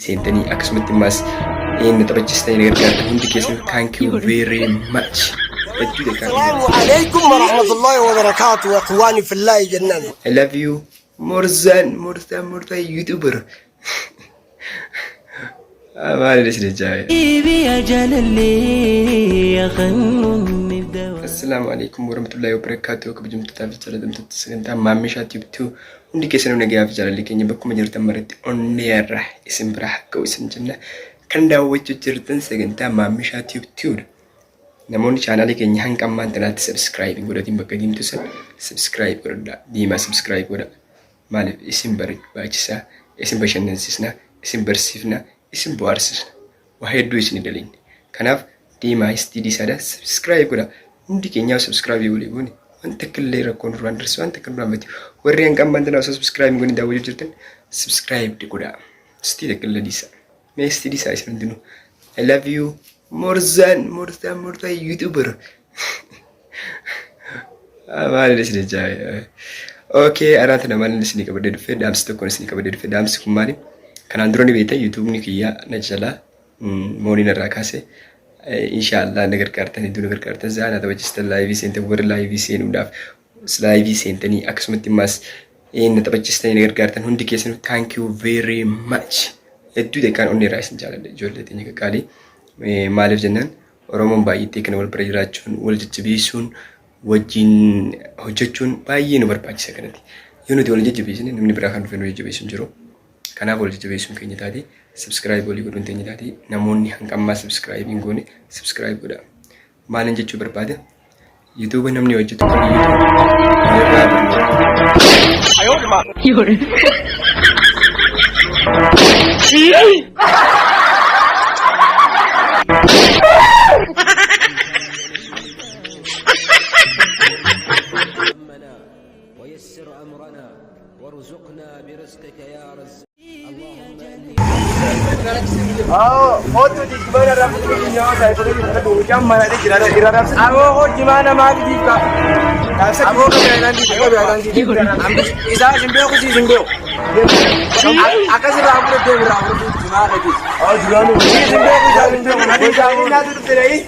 seentanii akkasumatti immas inni taphachistanii gargaartan hundi keessan thank you very much. السلام عليكم ورحمة الله وبركاته إخواني في الله جنان. I love you more than YouTuber. ما ليش رجاي. السلام عليكم ورحمة الله وبركاته. كبجمتota في jiradhaa Saggantaa maamishaat YouTube hundi keessan nagaa fi jaalalli keenya bakkuma jirtan maratti onneerra isin bira akka isin jenna kan daawwachuu jirtan Saggantaa maamishaat YouTube. Namoonni channel keenya hanga ammaan tanaatti subscribe godhatiin bakka diimtu san subscribe godhaa diimaa subscribe godhaa maaliif isin barbaachisa isin bashannansiisna isin barsiifna isin bohaarsisna waa hedduu isin dalinne kanaaf diimaa istidii sada subscribe godhaa hundi keenyaa subscribe godhee goone wanta killee rakkoon duraan darsu wanta kan duraan bati warri hanga ammaan tanaa osoo subscribe godhanii daawwachuu jirtan subscribe godhaa istidii killee diisa mee istidii isaa isin hundinuu I love you more than YouTuber. Maal is the jay? Okay, arat na maal is ni kabadde dufe dams to kon is ni kabadde dufe dams kumari. Kan andro ni beta YouTube ni kiyyaa na jala moni na rakase. Inshallah nagar kartan idu nagar kartan zana tabachista live sente war live sen undaf live sente ni akkasumatti mas in tabachista nagar kartan hundi keessan thank you very much. Eddu de kan onni rais jala jolle tini kali. Maaliif jennaan Oromoon baay'ee kana wal bira jiraachuun wal jajjabeessuun wajjin hojjechuun baay'ee nu barbaachisa kanatti. Yoo nuti wal jajjabeessine namni biraa kan dhufe nu jajjabeessu hin jiru. Kanaaf wal jajjabeessuun keenya taate subscribe walii godhuun teenya taate namoonni hanga ammaa subscribe hin goone subscribe godhaa. Maalin jechuu barbaada? YouTube namni hojjetu kan ويسر أمرنا وارزقنا برزقك يا رزق اللهم إني خذ جمانا رابط الدنيا سايكل كم ما هذه جرادة خذ جمانا ما في ديك بيعان دي إذا جنبه خذ جنبه أكاسي رابط جمانا دي جمانا جنبه خذ جنبه